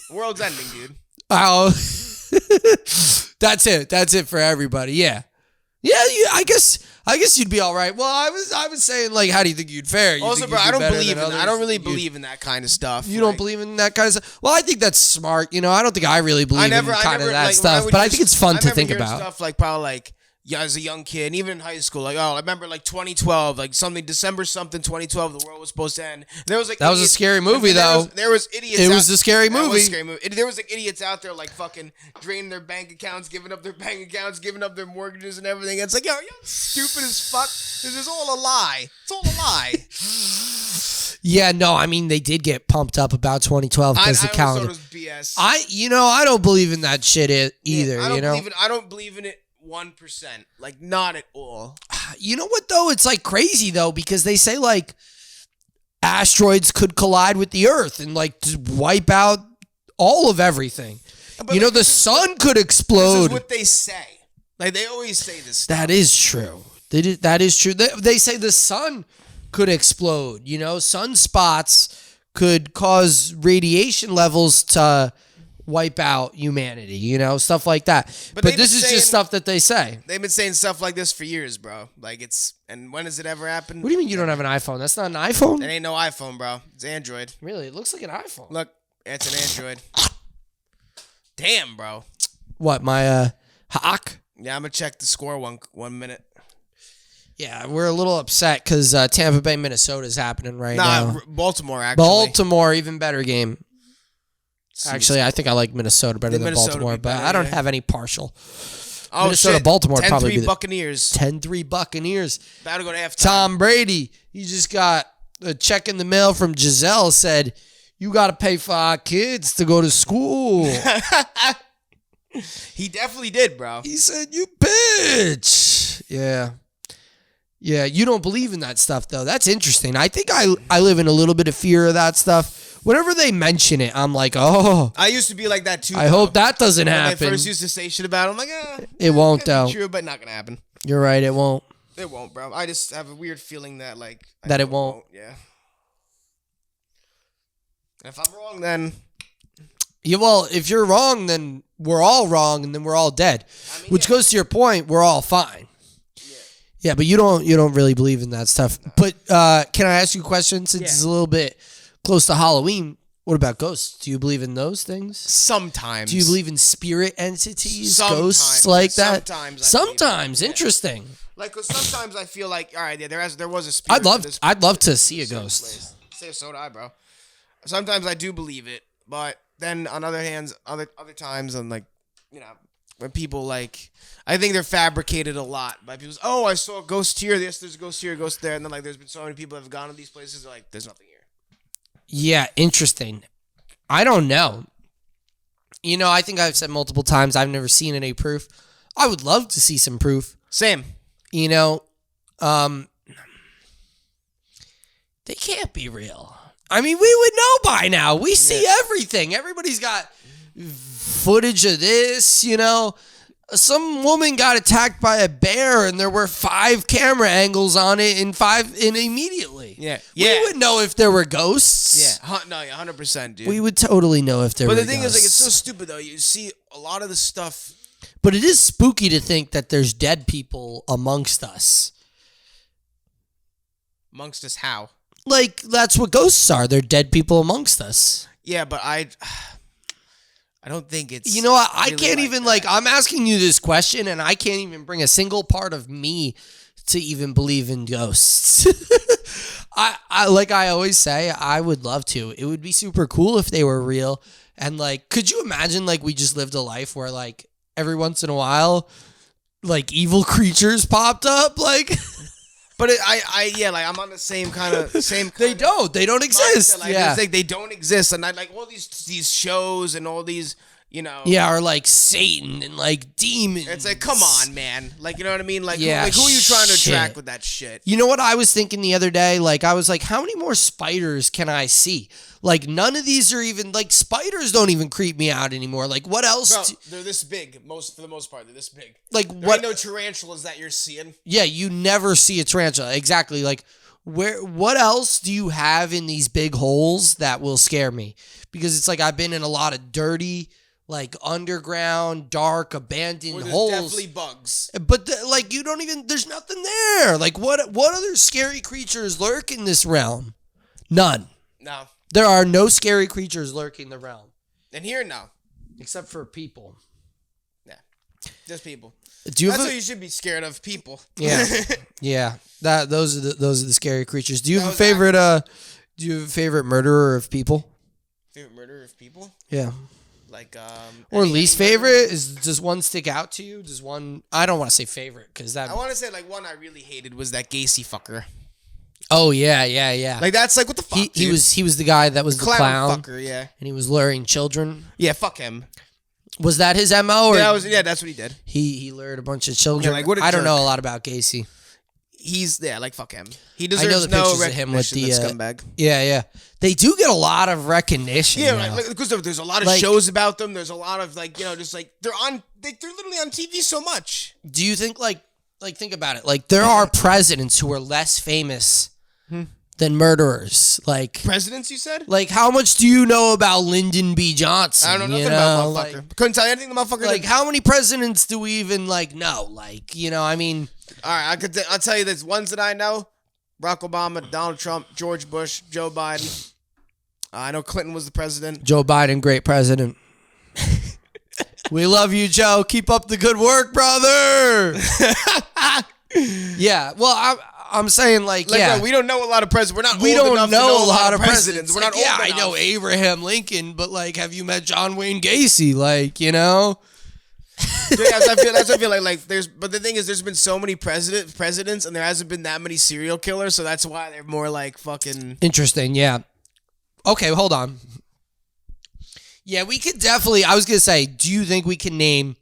the world's ending, dude. Oh, that's it. That's it for everybody. Yeah. Yeah, I guess you'd be all right. Well, I was saying, like, how do you think you'd fare? Also, bro, I don't really believe in that kind of stuff. You don't believe in that kind of stuff? Well, I think that's smart. I don't think I really believe in that stuff, but I think it's fun to think about. Stuff like probably like as a young kid, even in high school, like, I remember like 2012, like something December something 2012, the world was supposed to end. There was like that was a scary movie though. There was idiots. It was a scary movie. Was a scary movie. There was like idiots out there like fucking draining their bank accounts, giving up their bank accounts, giving up their mortgages and everything. It's like, yo, stupid as fuck. This is all a lie. It's all a lie. Yeah, no, I mean they did get pumped up about 2012 because the calendar. Was BS. I don't believe in that shit either. I don't believe in it 1%. Like, not at all. You know what though? It's like crazy though because they say like asteroids could collide with the Earth and like just wipe out all of everything. But the sun could explode. This is what they say. Like they always say this stuff. That is true. That is true. They say the sun could explode. Sunspots could cause radiation levels to wipe out humanity, stuff like that. But this is just stuff that they say. They've been saying stuff like this for years, bro. Like and when has it ever happened? What do you mean you don't have an iPhone? That's not an iPhone? It ain't no iPhone, bro. It's Android. Really? It looks like an iPhone. Look, it's an Android. Damn, bro. What, my Hawk? Yeah, I'm gonna check the score one minute. Yeah, we're a little upset because Tampa Bay, Minnesota is happening right now. Baltimore, actually. Baltimore, even better game. Actually, I think I like Minnesota better than Baltimore, but I don't have any partial. Oh, Minnesota, shit. Baltimore probably 10-3 Buccaneers. 10-3 Buccaneers. About to go to halftime. Tom Brady, he just got a check in the mail from Giselle, said, you got to pay for our kids to go to school. He definitely did, bro. He said, you bitch. Yeah. Yeah, you don't believe in that stuff, though. That's interesting. I think I live in a little bit of fear of that stuff. Whenever they mention it, I'm like, oh. I used to be like that, too. I hope that doesn't happen. When I first used to say shit about it, I'm like, it won't, though. True, but not going to happen. You're right, it won't. It won't, bro. I just have a weird feeling that, like. That it won't. Yeah. And if I'm wrong, then. Yeah, well, if you're wrong, then we're all wrong, and then we're all dead. Which goes to your point, we're all fine. Yeah, but you don't really believe in that stuff. But can I ask you a question since it's a little bit close to Halloween? What about ghosts? Do you believe in those things? Sometimes. Do you believe in spirit entities, ghosts like that? Sometimes. Interesting. Like, cause sometimes I feel like, all right, there was a spirit. I'd love to see a ghost. So do I, bro. Sometimes I do believe it, but then on other hands, other times, I'm like, when people like, I think they're fabricated a lot by people. Oh, I saw a ghost here. There's a ghost here, a ghost there, and then like there's been so many people that have gone to these places. They're like, there's nothing here. Yeah, interesting. I don't know. I think I've said multiple times I've never seen any proof. I would love to see some proof. Same. They can't be real. I mean, we would know by now. We see everything. Everybody's got footage of this, Some woman got attacked by a bear and there were 5 camera angles on it and immediately. Yeah. We would know if there were ghosts. Yeah. No, 100%, dude. We would totally know if there were ghosts. But the thing is, like, it's so stupid, though. You see a lot of the stuff. But it is spooky to think that there's dead people amongst us. Amongst us how? Like, that's what ghosts are. They're dead people amongst us. Yeah, but I don't think it's... I can't even, I'm asking you this question, and I can't even bring a single part of me to even believe in ghosts. I like I always say, I would love to. It would be super cool if they were real. And, could you imagine, we just lived a life where, every once in a while, evil creatures popped up? But I'm on the same kind of They don't exist. It's they don't exist, and I like all these shows and all these or Satan and demons. It's like, come on, man, you know what I mean? Who are you trying to attract with that shit? You know what I was thinking the other day? I was like, how many more spiders can I see? None of these are even spiders don't even creep me out anymore. What else? Bro, they're this big. For the most part, they're this big. What? Ain't no tarantulas that you're seeing. Yeah, you never see a tarantula. Exactly. What else do you have in these big holes that will scare me? Because it's I've been in a lot of dirty, underground, dark, abandoned holes. Definitely bugs. But you don't even. There's nothing there. What other scary creatures lurk in this realm? None. No. There are no scary creatures lurking the realm. And here, no. Except for people. Yeah. Just people. That's what you should be scared of, people. Yeah, yeah. Those are the scary creatures. Do you have a favorite? Do you have a favorite murderer of people? Favorite murderer of people? Yeah. Like or least favorite? Does one stick out to you? Does one? I don't want to say favorite because that. I want to say like one I really hated was that Gacy fucker. Oh yeah. Like that's like what the fuck. He was the guy that was the clown fucker, yeah. And he was luring children. Yeah, fuck him. Was that his MO? Or that's what he did. He lured a bunch of children. Yeah, like, I don't know a lot about Gacy. He's like fuck him. He deserves no recognition. Of him with the scumbag. Yeah. They do get a lot of recognition. Yeah, right, because there's a lot of shows about them. There's a lot of just like they're literally on TV so much. Do you think like think about it? Like there are presidents who are less famous than murderers. Like presidents, you said? Like how much do you know about Lyndon B. Johnson? I don't know nothing about motherfucker. Like, couldn't tell you anything the motherfucker. Like how many presidents do we even know? Like, I mean. All right, I'll tell you this. Ones that I know: Barack Obama, Donald Trump, George Bush, Joe Biden. I know Clinton was the president. Joe Biden, great president. We love you, Joe. Keep up the good work, brother. Yeah. Well, I'm saying yeah. Bro, we don't know a lot of presidents. We don't know a lot of presidents. We're not old enough. I know Abraham Lincoln, but have you met John Wayne Gacy? Yeah, that's what I feel like but the thing is there's been so many presidents and there hasn't been that many serial killers, so that's why they're more fucking interesting. Yeah. Okay, hold on. Yeah, we could definitely. I was gonna say, do you think we can name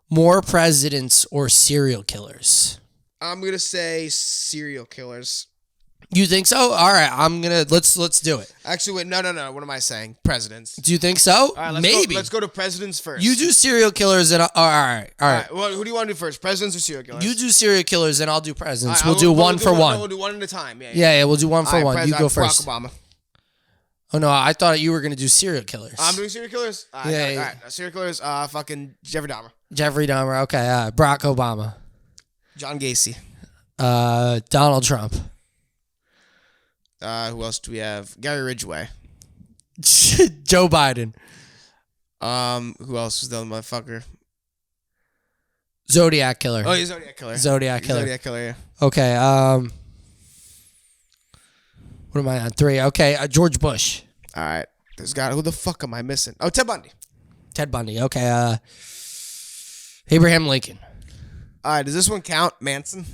more presidents or serial killers? I'm gonna say serial killers. You think so? All right, let's do it. Actually, wait, no. What am I saying? Presidents. Do you think so? All right, maybe. Let's go to presidents first. You do serial killers, and all right. Well, who do you want to do first? Presidents or serial killers? You do serial killers, and I'll do presidents. We'll do one for one. We'll do one at a time. Yeah. We'll do one for one. You go first. Barack Obama. Oh no, I thought you were gonna do serial killers. I'm doing serial killers. All right. Serial killers. Fucking Jeffrey Dahmer. Jeffrey Dahmer. Okay. Barack Obama. John Gacy. Donald Trump. Who else do we have? Gary Ridgway. Joe Biden. Who else was the other motherfucker? Zodiac Killer. Oh, he's Zodiac Killer. Zodiac Killer. Yeah. Okay. What am I on? 3. Okay. George Bush. All right. Who the fuck am I missing? Oh, Ted Bundy. Ted Bundy. Okay. Abraham Lincoln. All right. Does this one count? Manson.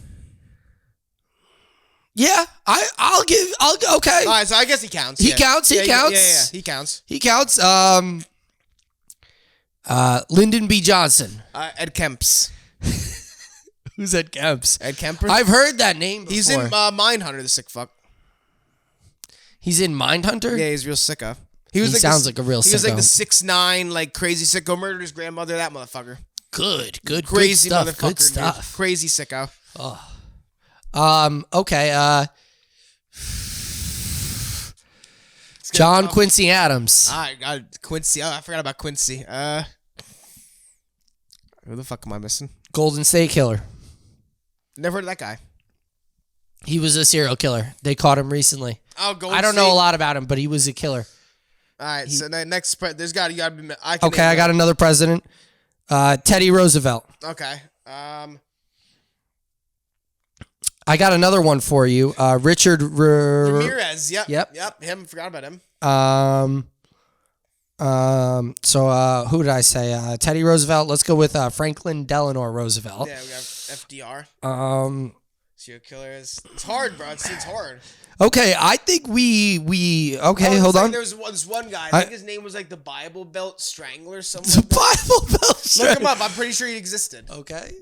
Yeah, I'll okay. All right, so I guess he counts. He counts. He counts. Yeah, he counts. He counts. Lyndon B. Johnson. Ed Kemps. Who's Ed Kemps? Ed Kemper. I've heard that name before. He's in Mindhunter, the sick fuck. He's in Mindhunter? Yeah, he's real sicko. He sounds like a real sicko. He was like the 6'9", crazy sicko, murdered his grandmother, that motherfucker. Good crazy stuff. Motherfucker, good stuff. Dude. Crazy sicko. Oh. Okay, John Quincy Adams. Quincy. Oh, I forgot about Quincy. Who the fuck am I missing? Golden State Killer. Never heard of that guy. He was a serial killer. They caught him recently. Oh, Golden I don't State. know a lot about him, but he was a killer. All right, so next, you gotta be. I got another president. Teddy Roosevelt. Okay. I got another one for you. Richard Ramirez. Yep. Him. Forgot about him. So who did I say? Teddy Roosevelt. Let's go with Franklin Delano Roosevelt. Yeah, we got FDR. Serial killers. It's hard, bro. It's hard. Okay, I think we okay. Hold on. There was this one guy. I think his name was the Bible Belt Strangler. The Bible Belt Strangler. Look him up. I'm pretty sure he existed. Okay.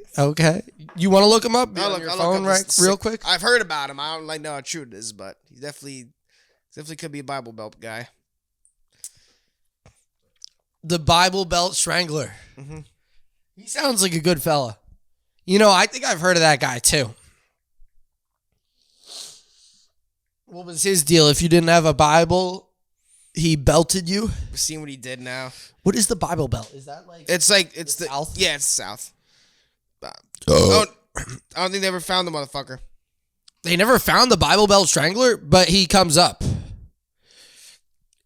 You want to look him up? On your phone, real quick. I've heard about him. I don't know how true it is, but he definitely could be a Bible Belt guy. The Bible Belt Strangler. Mm-hmm. He sounds like a good fella. I think I've heard of that guy too. What was his deal? If you didn't have a Bible, he belted you? We're seeing what he did now. What is the Bible Belt? Is that it's the South? Yeah, it's the South. I don't think they ever found the motherfucker. They never found the Bible Belt Strangler, but he comes up.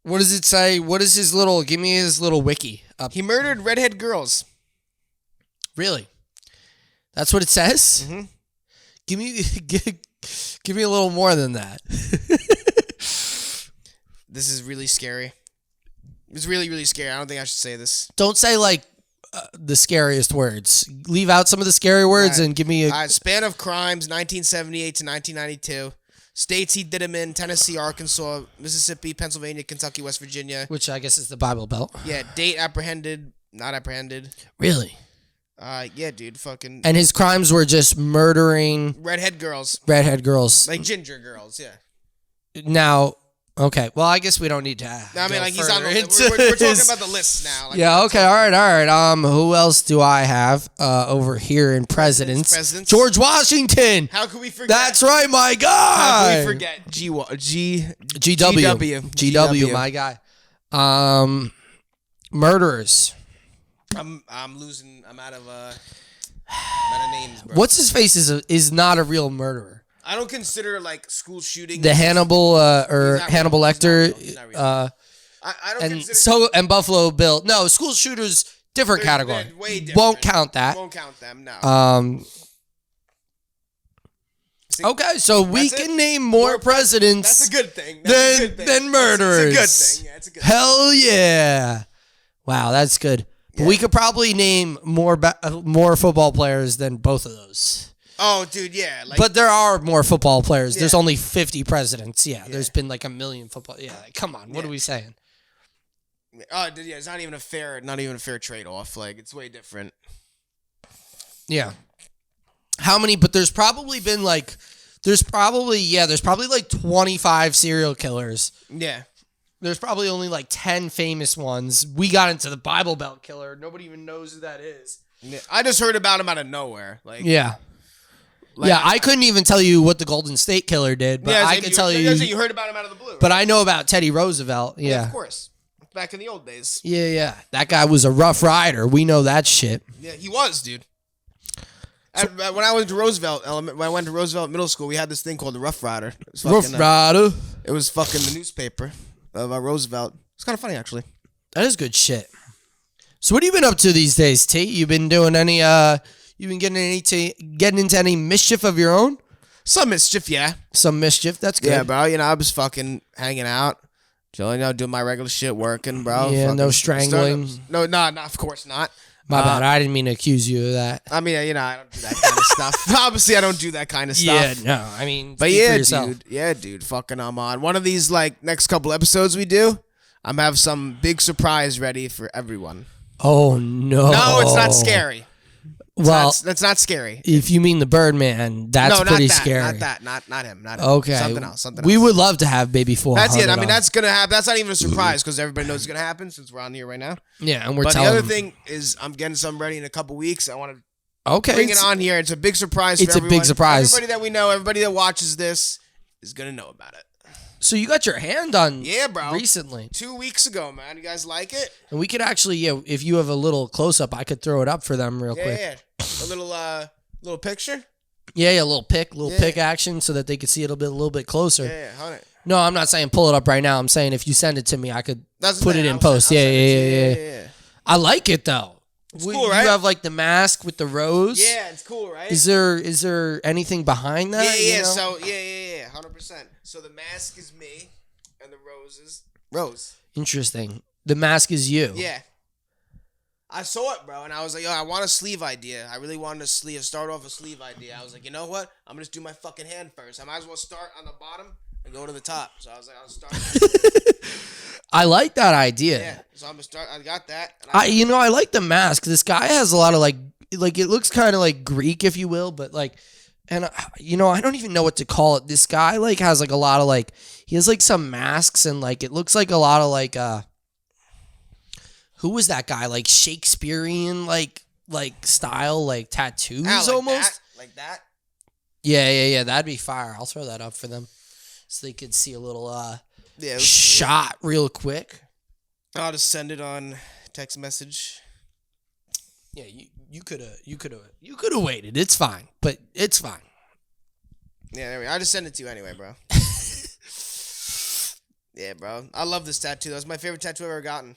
What does it say? What is his little... Give me his little wiki. He murdered redhead girls. Really? That's what it says? Mm-hmm. Give me a little more than that. This is really scary. It's really, really scary. I don't think I should say this. Don't say, like, the scariest words. Leave out some of the scary words and give me a... span of crimes, 1978 to 1992. States he did them in: Tennessee, Arkansas, Mississippi, Pennsylvania, Kentucky, West Virginia. Which I guess is the Bible Belt. Yeah, date apprehended, not apprehended. Really? Yeah, dude, fucking... And his crimes were just murdering... Redhead girls. Like ginger girls, yeah. Now... Okay, well, I guess we don't need to. I mean, like he's on the list. We're talking about the list now. Like, yeah. Okay. All right. Who else do I have over here in presidents? George Washington. How could we forget? That's right, my guy. How could we forget? GW, my guy. Murderers. I'm losing. I'm out of names, bro. What's his face is not a real murderer. I don't consider like school shootings. The Hannibal Hannibal Lecter. I don't consider. And Buffalo Bill. No, school shooters, different category. They're way different. Won't count that. Won't count them. No. Okay, so we can name more presidents. That's a good thing. Than murderers. It's a good thing. Yeah, it's a good thing. Hell yeah! Wow, that's good. But we could probably name more football players than both of those. Oh, dude, yeah. But there are more football players. Yeah. There's only 50 presidents. Yeah, there's been like 1 million football. Yeah, come on. What are we saying? Oh, dude, yeah, it's not even a fair trade-off. Like, it's way different. Yeah. How many? But there's probably been like, there's probably like 25 serial killers. Yeah. There's probably only like 10 famous ones. We got into the Bible Belt killer. Nobody even knows who that is. Yeah, I just heard about him out of nowhere. Like, yeah. Like, yeah, I couldn't even tell you what the Golden State Killer did, but I could tell you. You heard about him out of the blue, right? But I know about Teddy Roosevelt. Yeah, of course. Back in the old days. Yeah. That guy was a rough rider. We know that shit. Yeah, he was, dude. When I went to Roosevelt Middle School, we had this thing called the Rough Rider. Rough Rider. It was fucking the newspaper about Roosevelt. It's kind of funny, actually. That is good shit. So what have you been up to these days, T? You been doing any? You been getting into any mischief of your own? Some mischief, yeah. Some mischief. That's good. Yeah, bro. I was fucking hanging out, chilling, doing my regular shit, working, bro. Yeah, no strangling. No, of course not. My bad. I didn't mean to accuse you of that. I mean, I don't do that kind of stuff. Obviously, I don't do that kind of stuff. Yeah, no. I mean, but dude. Fucking, I'm on one of these like next couple episodes we do. I'm have some big surprise ready for everyone. Oh no! No, it's not scary. Well, that's not scary. If you mean the Birdman, that's pretty scary. Not him. Okay. Something else. We would love to have Baby 400. That's it. I mean, that's gonna happen. That's not even a surprise because everybody knows it's gonna happen since we're on here right now. Yeah, and we're telling. But the other thing is, I'm getting something ready in a couple weeks. I want to bring it on here. It's a big surprise. It's for everyone. A big surprise. Everybody that we know, everybody that watches this, is gonna know about it. So you got your hand on bro. Recently. 2 weeks ago, man. You guys like it? And we could actually, if you have a little close-up, I could throw it up for them real quick. Yeah. A little picture? Yeah, a little pic action so that they could see it a little bit closer. Yeah, 100. No, I'm not saying pull it up right now. I'm saying if you send it to me, I could put it in post. Yeah. I like it, though. It's cool, right? You have like the mask with the rose. Yeah, it's cool, right? Is there anything behind that? Yeah. So 100%. So the mask is me, and the rose is Rose. Interesting. The mask is you. Yeah. I saw it, bro, and I was like, yo, I want a sleeve idea. I really wanted a start off a sleeve idea. I was like, you know what? I'm going to just do my fucking hand first. I might as well start on the bottom and go to the top. So I was like, I'll start. I like that idea. Yeah, so I'm going to start. I got that. I like the mask. This guy has a lot of, like it looks kind of like Greek, if you will, but, like, and, I don't even know what to call it. This guy, like, has, like, a lot of, like, he has, like, some masks, and, like, it looks like a lot of, like, who was that guy? Like Shakespearean, like style, like tattoos almost. Like that. Yeah. That'd be fire. I'll throw that up for them, so they could see a little shot real quick. I'll just send it on text message. Yeah, you could have waited. It's fine, but it's fine. Yeah, there we go. I just send it to you anyway, bro. Yeah, bro. I love this tattoo. That was my favorite tattoo I've ever gotten.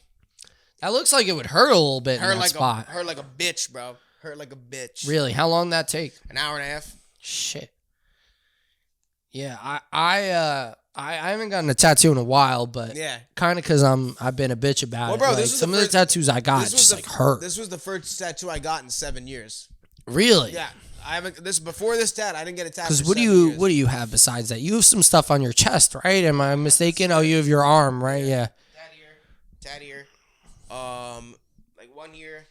That looks like it would hurt a little bit in that spot. Hurt like a bitch, bro. Hurt like a bitch. Really? How long did that take? An hour and a half. Shit. Yeah, I haven't gotten a tattoo in a while, but kind of because I've been a bitch about it. Bro, like, some of the tattoos I got just hurt. This was the first tattoo I got in 7 years. Really? Yeah, I haven't. Before this tat, I didn't get a tattoo. Because what do you have besides that? You have some stuff on your chest, right? Am I mistaken? Oh, you have your arm, right? Yeah. Tat here, like one here,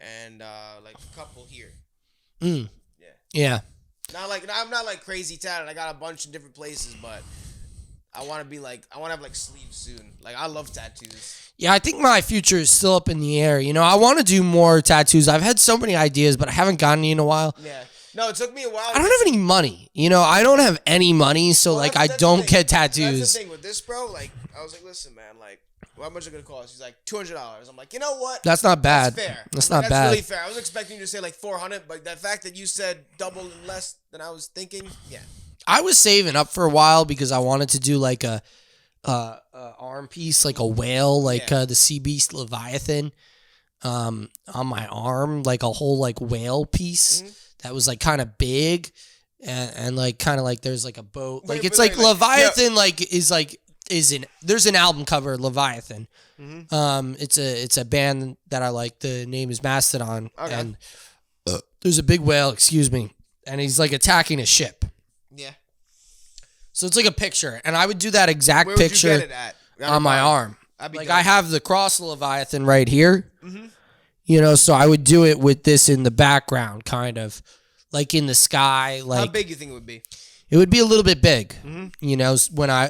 and like a couple here. Yeah. I'm not like crazy tatted. I got a bunch in different places, but I want to have like sleeves soon. Like I love tattoos. Yeah, I think my future is still up in the air. You know, I want to do more tattoos. I've had so many ideas, but I haven't gotten any in a while. Yeah. No, it took me a while. I don't have any money. You know, I don't have any money, so like I don't get tattoos. That's the thing with this, bro. Like I was like, listen, man, like how much is it gonna cost? He's like $200. I'm like, you know what? That's not bad. That's fair. That's not bad. That's really fair. I was expecting you to say like 400, but the fact that you said double and less than I was thinking, yeah. I was saving up for a while because I wanted to do like a arm piece, like a whale, like the sea beast Leviathan, on my arm, like a whole like whale piece that was like kind of big, and like kind of like there's like a boat, like it's like Leviathan, there's an album cover, Leviathan. It's a band that I like. The name is Mastodon, and there's a big whale, excuse me, and he's like attacking a ship. Yeah. So it's like a picture, and I would do that exact picture you get it at? on my arm. Like I have the cross Leviathan right here, you know, so I would do it with this in the background, kind of like in the sky. Like how big do you think it would be? It would be a little bit big, you know,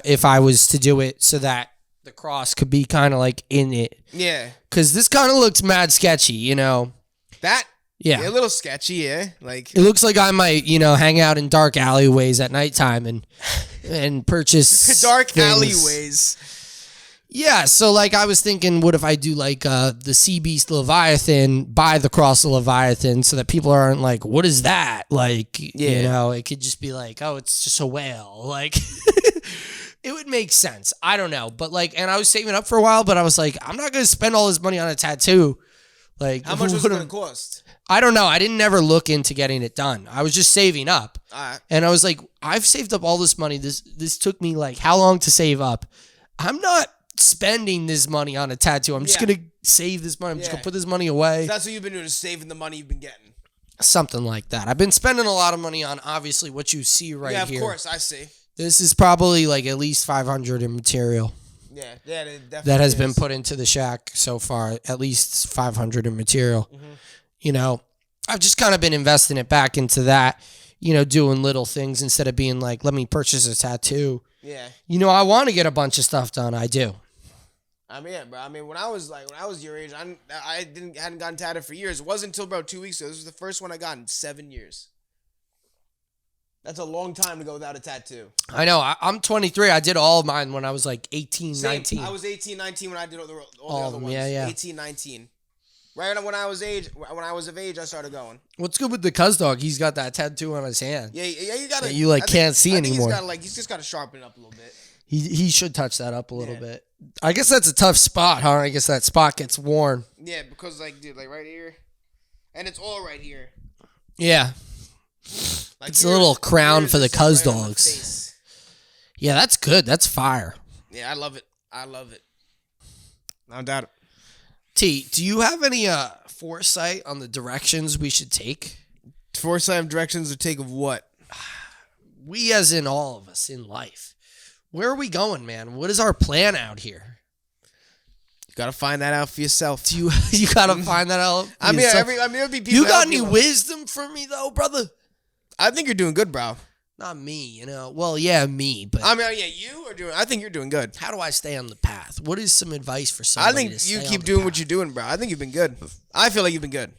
if I was to do it so that the cross could be kind of like in it. Yeah. Because this kind of looks mad sketchy, you know. Yeah, a little sketchy, yeah. Like it looks like I might, you know, hang out in dark alleyways at nighttime and purchase dark things. alleyways. Yeah, so like I was thinking, what if I do like the Sea Beast Leviathan by the cross of Leviathan, so that people aren't like, what is that? Like, you know, it could just be like, oh, it's just a whale. Like, it would make sense. I don't know, but like, and I was saving up for a while, but I was like, I'm not gonna spend all this money on a tattoo. Like, how much was it gonna cost? I don't know. I didn't never look into getting it done. I was just saving up. And I was like, I've saved up all this money. This took me like how long to save up? I'm not spending this money on a tattoo. I'm just going to save this money. I'm just going to put this money away. So that's what you've been doing, is saving the money you've been getting. Something like that. I've been spending a lot of money on obviously what you see right here. Yeah, of course. I see. This is probably like at least $500 in material. Yeah, it definitely that has been put into the shack so far. At least $500 in material. You know, I've just kind of been investing it back into that, you know, doing little things instead of being like, let me purchase a tattoo. Yeah. You know, I want to get a bunch of stuff done. I do. I mean, yeah, bro. I mean, when I was your age, I hadn't gotten tatted for years. It wasn't until about 2 weeks ago. This was the first one I got in 7 years. That's a long time to go without a tattoo. I know. I'm 23. I did all of mine when I was like 18, 19. I was 18, 19 when I did all the other ones. Yeah. 18, 19. Right when I was of age, I started going. What's good with the cuz dog? He's got that tattoo on his hand. Yeah, you gotta. You like can't see anymore. He's just gotta sharpen it up a little bit. He should touch that up a little bit. I guess that's a tough spot, huh? I guess that spot gets worn. Yeah, because like, dude, like right here, and it's all right here. Yeah. Like it's a little crown for the cuz dogs. Yeah, that's good. That's fire. Yeah, I love it. No doubt. T, do you have any foresight on the directions we should take? Foresight of directions to take of what? We, as in all of us in life. Where are we going, man? What is our plan out here? You gotta find that out for yourself. You gotta find that out. I mean, it'll be people. You got any wisdom for me though, brother? I think you're doing good, bro. Not me, you know. Well, yeah, me, but I mean, yeah, you are doing. I think you're doing good. How do I stay on the path? What is some advice for somebody? I think you keep doing what you're doing, bro. I think you've been good. I feel like you've been good.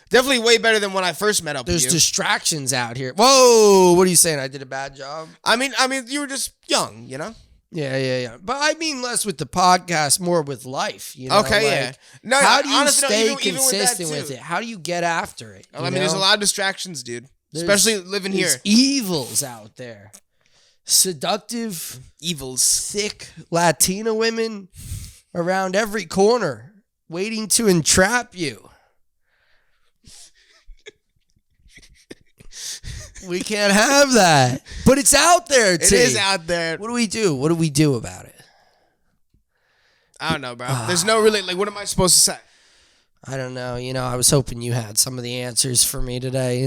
Definitely way better than when I first met up with you. There's distractions out here. Whoa, what are you saying? I did a bad job? I mean, you were just young, you know? Yeah. But I mean less with the podcast, more with life, you know? Okay, like, yeah. No, how do you honestly, stay consistent with it? How do you get after it? I mean, there's a lot of distractions, dude. Especially living here. There's evils out there. Seductive, evils. Thick Latina women around every corner. waiting to entrap you. We can't have that. But it's out there, T. It is out there. What do we do? What do we do about it? I don't know, bro. There's no really, like, what am I supposed to say? I don't know. I was hoping you had some of the answers for me today,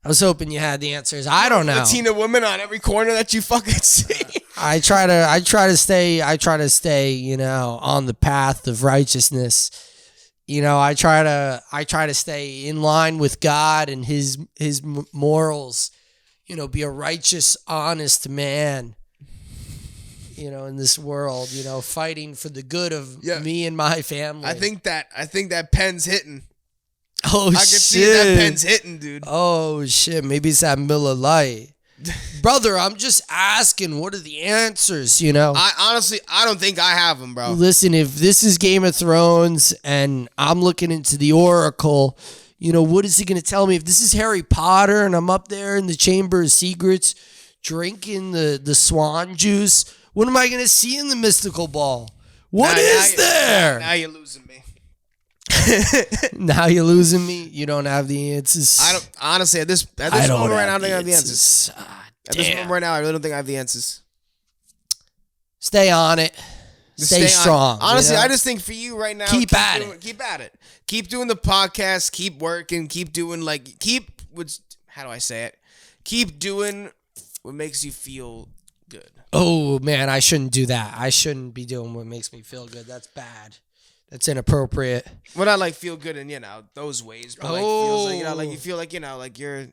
I was hoping you had the answers. I don't know. Latina woman on every corner that you fucking see. I try to stay, on the path of righteousness. I try to stay in line with God and his morals, be a righteous, honest man, in this world, fighting for the good of me and my family. I think that pen's hitting. Oh, shit. I can see that pen's hitting, dude. Oh, shit. Maybe it's that Miller Lite. Brother, I'm just asking, what are the answers, I honestly don't think I have them, bro. Listen, if this is Game of Thrones and I'm looking into the Oracle, what is he going to tell me? If this is Harry Potter and I'm up there in the Chamber of Secrets drinking the swan juice, what am I going to see in the mystical ball? What is there? Now you're losing me. Now you're losing me. You don't have the answers. I don't. Honestly, at this moment right now, I don't think I have the answers. At this moment right now, I really don't think I have the answers. Stay on it. Stay strong. Honestly, I just think for you right now, keep at it. Keep at it. Keep doing the podcast. Keep working. Keep doing how do I say it? Keep doing what makes you feel good. Oh man, I shouldn't do that. I shouldn't be doing what makes me feel good. That's bad. That's inappropriate. Well, not feel good in those ways, but feels like you feel like you're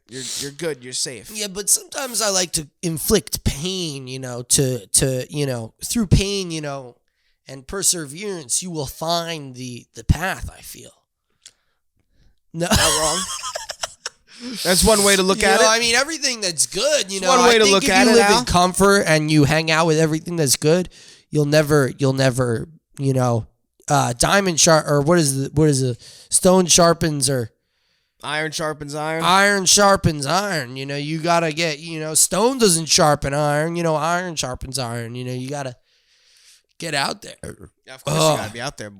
good, you're safe. Yeah, but sometimes I like to inflict pain, to through pain, and perseverance, you will find the path. I feel. No, not wrong. That's one way to look at it. I mean, everything that's good, one way to look at it. If you live in comfort and you hang out with everything that's good, you'll never, diamond sharp, or what is the stone sharpens, or iron sharpens iron. Iron sharpens iron. You gotta get, stone doesn't sharpen iron. Iron sharpens iron. You gotta get out there. Yeah, of course you gotta be out there.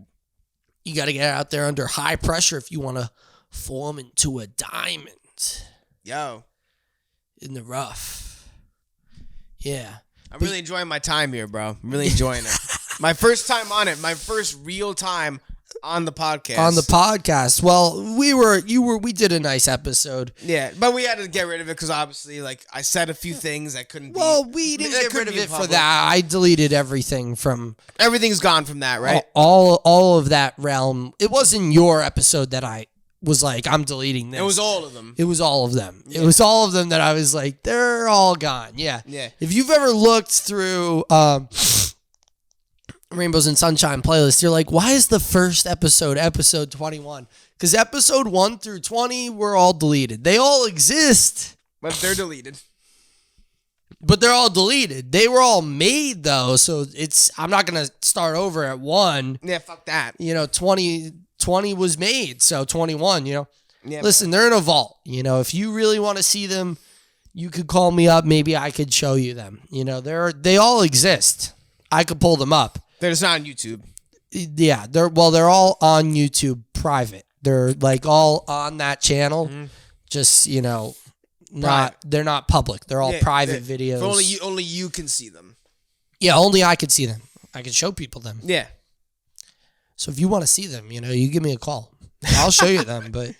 You gotta get out there under high pressure if you want to form into a diamond. Yo, in the rough. Yeah, I'm really enjoying my time here, bro. I'm really enjoying it. My first time on it. My first real time on the podcast. Well, we did a nice episode. Yeah, but we had to get rid of it because obviously, I said a few things that couldn't be. Well, we didn't get rid of it for that. I deleted everything from. Everything's gone from that, right? All of that realm. It wasn't your episode that I was like, I'm deleting this. It was all of them. It was all of them. Yeah. It was all of them that I was like, they're all gone. Yeah. Yeah. If you've ever looked through Rainbows and Sunshine playlist, you're like, why is the first episode 21? Because episode 1 through 20 were all deleted. They all exist. But they're deleted. But they're all deleted. They were all made, though, so I'm not going to start over at 1. Yeah, fuck that. 20 was made, so 21, Yeah, listen, man. They're in a vault. If you really want to see them, you could call me up. Maybe I could show you them. They all exist. I could pull them up. They're just not on YouTube. Yeah, they're all on YouTube private. They're all on that channel. Mm-hmm. Just, they're not public. They're all private videos. Only you can see them. Yeah, only I could see them. I can show people them. Yeah. So if you want to see them, you give me a call. I'll show you them, but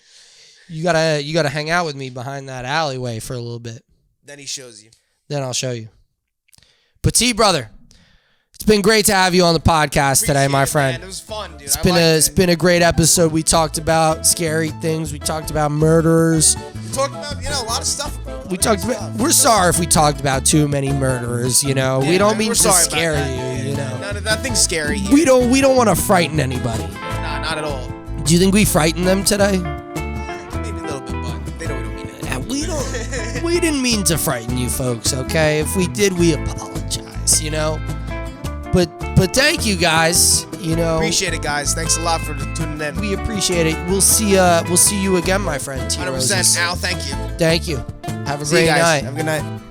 you gotta hang out with me behind that alleyway for a little bit. Then he shows you. Then I'll show you. But T, brother, it's been great to have you on the podcast today, my friend. Man. It was fun, dude. It's been a great episode. We talked about scary things. We talked about murderers. We talked about a lot of stuff. We're sorry if we talked about too many murderers. Yeah, we don't mean to scare you. Nothing's scary here. We don't want to frighten anybody. Nah, not at all. Do you think we frightened them today? Maybe a little bit, but they know we don't mean it. Yeah, we didn't mean to frighten you folks. Okay, if we did, we apologize. But thank you guys. Appreciate it, guys. Thanks a lot for tuning in. We appreciate it. We'll see you again, my friend. 100%. Al, thank you. Thank you. Have a great night. Have a good night.